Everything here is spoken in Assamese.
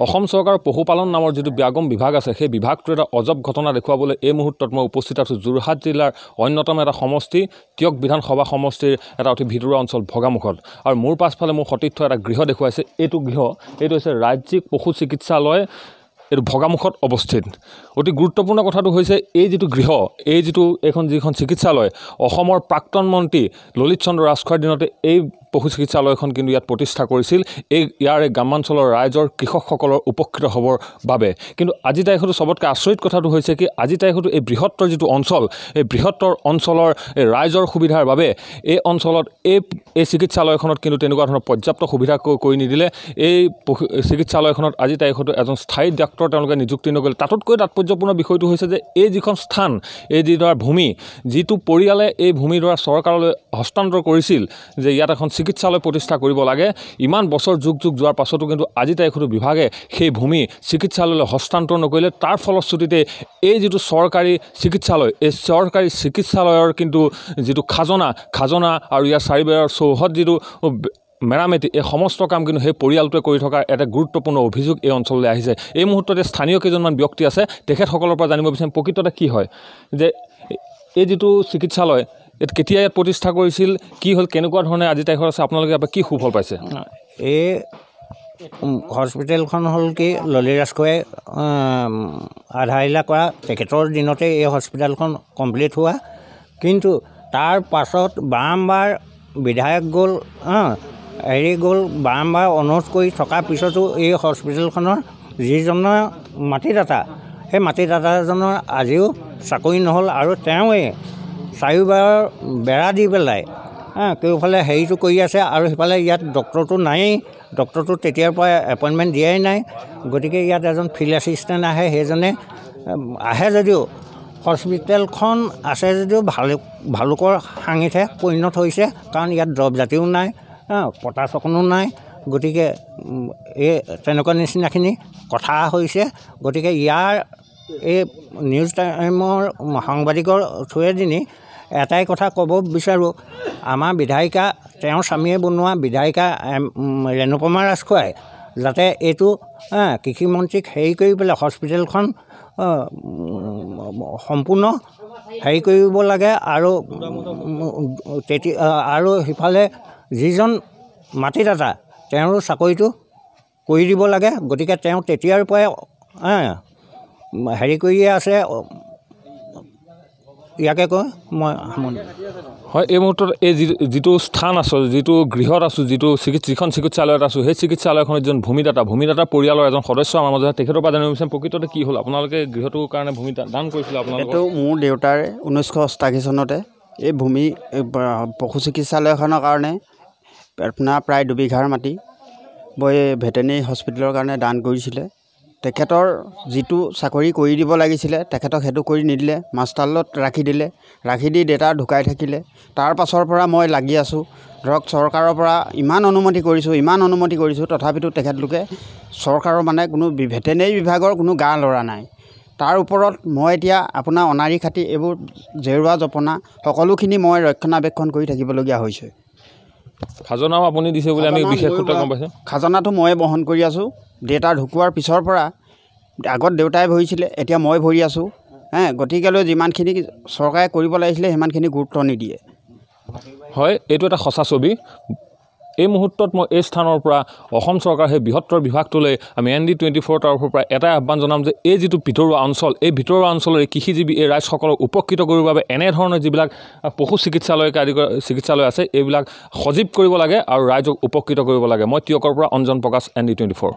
অসম চৰকাৰৰ পশুপালন নামৰ যিটো ব্যাগম বিভাগ আছে সেই বিভাগটোৰ এটা অজব ঘটনা দেখুৱাবলৈ এই মুহূৰ্তত মই উপস্থিত আছোঁ যোৰহাট জিলাৰ অন্যতম এটা সমষ্টি টিয়ক বিধানসভা সমষ্টিৰ এটা অতি ভিতৰুৱা অঞ্চল ভগামুখত আৰু মোৰ পাছফালে মোৰ সতীৰ্থ এটা গৃহ দেখুৱাইছে এইটো হৈছে ৰাজ্যিক পশু চিকিৎসালয় এইটো ভগামুখত অৱস্থিত অতি গুৰুত্বপূৰ্ণ কথাটো হৈছে এই যিটো গৃহ যিখন চিকিৎসালয় অসমৰ প্ৰাক্তন মন্ত্ৰী ললিত চন্দ্ৰ ৰাজখোৱাৰ দিনতে এই পশু চিকিৎসালয়খন কিন্তু ইয়াত প্ৰতিষ্ঠা কৰিছিল ইয়াৰ গ্ৰামাঞ্চলৰ ৰাইজৰ কৃষকসকলৰ উপকৃত হ'বৰ বাবে কিন্তু আজি তাৰিখতো সবতকৈ আচৰিত কথাটো হৈছে কি আজি তাৰিখতো এই বৃহত্তৰ যিটো অঞ্চল এই বৃহত্তৰ অঞ্চলৰ ৰাইজৰ সুবিধাৰ বাবে এই অঞ্চলত এই চিকিৎসালয়খনত কিন্তু তেনেকুৱা ধৰণৰ পৰ্যাপ্ত সুবিধা কৰি নিদিলে এই চিকিৎসালয়খনত আজি তাৰিখতো এজন স্থায়ী ডাক্তৰ তেওঁলোকে নিযুক্তি নকৰিলে তাতোতকৈ তাৎপৰ্যপূৰ্ণ বিষয়টো হৈছে যে এই যিখন স্থান এই যিডৰা ভূমি যিটো পৰিয়ালে এই ভূমিডৰা চৰকাৰলৈ হস্তান্তৰ কৰিছিল যে ইয়াত এখন চিকিৎসালয় প্ৰতিষ্ঠা কৰিব লাগে ইমান বছৰ যুগ যোৱাৰ পাছতো কিন্তু আজি তাৰিখতো বিভাগে সেই ভূমি চিকিৎসালয়লৈ হস্তান্তৰ নকৰিলে তাৰ ফলশ্ৰুতিতে এই যিটো চৰকাৰী চিকিৎসালয় এই চৰকাৰী চিকিৎসালয়ৰ কিন্তু যিটো খাজনা আৰু ইয়াৰ চাৰিবেৰৰ চৌহদ যিটো মেৰামতি এই সমস্ত কাম কিন্তু সেই পৰিয়ালটোৱে কৰি থকাৰ এটা গুৰুত্বপূৰ্ণ অভিযোগ এই অঞ্চললৈ আহিছে এই মুহূৰ্ততে স্থানীয় কেইজনমান ব্যক্তি আছে তেখেতসকলৰ পৰা জানিব বিচাৰিম প্ৰকৃততে কি হয় যে এই যিটো চিকিৎসালয় কেতিয়া ইয়াত প্ৰতিষ্ঠা কৰিছিল কি হ'ল কেনেকুৱা ধৰণে আজি তাৰিখত আছে আপোনালোকে কি সুফল পাইছে এই হস্পিটেলখন হ'ল কি ললিত ৰাজখোৱাই আধাৰিলা কৰা তেখেতৰ দিনতে এই হস্পিটেলখন কমপ্লিট হোৱা কিন্তু তাৰ পাছত বাৰম্বাৰ বিধায়ক গ'ল বাৰম্বাৰ অনুৰোধ কৰি থকাৰ পিছতো এই হস্পিটেলখনৰ যিজনৰ মাটিদাতা সেই মাটিদাতাজনৰ আজিও চাকৰি নহ'ল আৰু তেওঁৱে চাৰিওবাৰ বেৰা দি পেলাই কেউফালে হেৰিটো কৰি আছে আৰু সিফালে ইয়াত ডক্টৰটো নায়েই ডক্টৰটো তেতিয়াৰ পৰা এপইণ্টমেণ্ট দিয়াই নাই গতিকে ইয়াত এজন ফিল্ড এছিষ্টেণ্ট আহে সেইজনে আহে যদিও হস্পিটেলখন আছে যদিও ভালুকৰ সাঙিতহে পৰিণত হৈছে কাৰণ ইয়াত দৰৱ জাতিও নাই পটাছ অকণো নাই গতিকে এই তেনেকুৱা নিচিনাখিনি কথা হৈছে গতিকে ইয়াৰ এই নিউজ টাইমৰ সাংবাদিকৰ থ্ৰুৱেদিনি এটাই কথা ক'ব বিচাৰোঁ আমাৰ বিধায়িকা তেওঁৰ স্বামীয়ে বনোৱা বিধায়িকা ৰেণুপমা ৰাজখোৱাই যাতে এইটো কৃষিমন্ত্ৰীক হেৰি কৰি পেলাই হস্পিটেলখন সম্পূৰ্ণ হেৰি কৰিব লাগে আৰু সিফালে যিজন মাটিদাতা তেওঁৰ চাকৰিটো কৰি দিব লাগে গতিকে তেওঁ তেতিয়াৰ পৰাই হেৰি কৰিয়ে আছে ইয়াকে কৈ মই হয় এই মুহূৰ্তত এই যিটো স্থান আছোঁ যিটো গৃহত আছোঁ যিখন চিকিৎসালয়ত আছোঁ সেই চিকিৎসালয়খনত এজন ভূমিদাতা পৰিয়ালৰ এজন সদস্য আমাৰ মাজত তেখেতৰ পৰা জানিব বিচাৰিম প্ৰকৃততে কি হ'ল আপোনালোকে গৃহটোৰ কাৰণে ভূমি দান কৰিছিলে আপোনালোকে এইটো মোৰ দেউতাৰে 1988 চনতে এই ভূমি পশু চিকিৎসালয়খনৰ কাৰণে আপোনাৰ প্ৰায় 2 বিঘাৰ মাটি ভেটেনেৰী হস্পিটেলৰ কাৰণে দান কৰিছিলে তেখেতৰ যিটো চাকৰি কৰি দিব লাগিছিলে তেখেতক সেইটো কৰি নিদিলে মাষ্টাৰত ৰাখি দি দেউতা ঢুকাই থাকিলে তাৰ পাছৰ পৰা মই লাগি আছোঁ ধৰক চৰকাৰৰ পৰা ইমান অনুমতি কৰিছোঁ তথাপিতো তেখেতলোকে চৰকাৰৰ মানে কোনো ভেটেনেৰী বিভাগৰ কোনো গা লৰা নাই তাৰ ওপৰত মই এতিয়া আপোনাৰ অনাৰী খাতি এইবোৰ জেৰুৱা জপনা সকলোখিনি মই ৰক্ষণাবেক্ষণ কৰি থাকিবলগীয়া হৈছে খাজনাও আপুনি দিছে বুলি আমি বিশেষ সূত্ৰে গম পাইছোঁ খাজনাটো মই বহন কৰি আছোঁ দেউতা ঢুকোৱাৰ পিছৰ পৰা আগত দেউতাই ভৰিছিলে এতিয়া মই ভৰি আছোঁ গতিকেলৈ যিমানখিনি চৰকাৰে কৰিব লাগিছিলে সিমানখিনি গুৰুত্ব নিদিয়ে হয় এইটো এটা সঁচা ছবি এই মুহূৰ্তত মই এই স্থানৰ পৰা অসম চৰকাৰৰ সেই বৃহত্তৰ বিভাগটোলৈ আমি ND24 তৰফৰ পৰা এটাই আহ্বান জনাম যে এই যিটো ভিতৰুৱা অঞ্চল এই ভিতৰুৱা অঞ্চলৰ এই কৃষিজীৱী এই ৰাইজসকলক উপকৃত কৰিবৰ বাবে এনেধৰণৰ যিবিলাক পশু চিকিৎসালয়কে আদি কৰা চিকিৎসালয় আছে এইবিলাক সজীৱ কৰিব লাগে আৰু ৰাইজক উপকৃত কৰিব লাগে মই টিয়কৰ পৰা অঞ্জন প্ৰকাশ ND24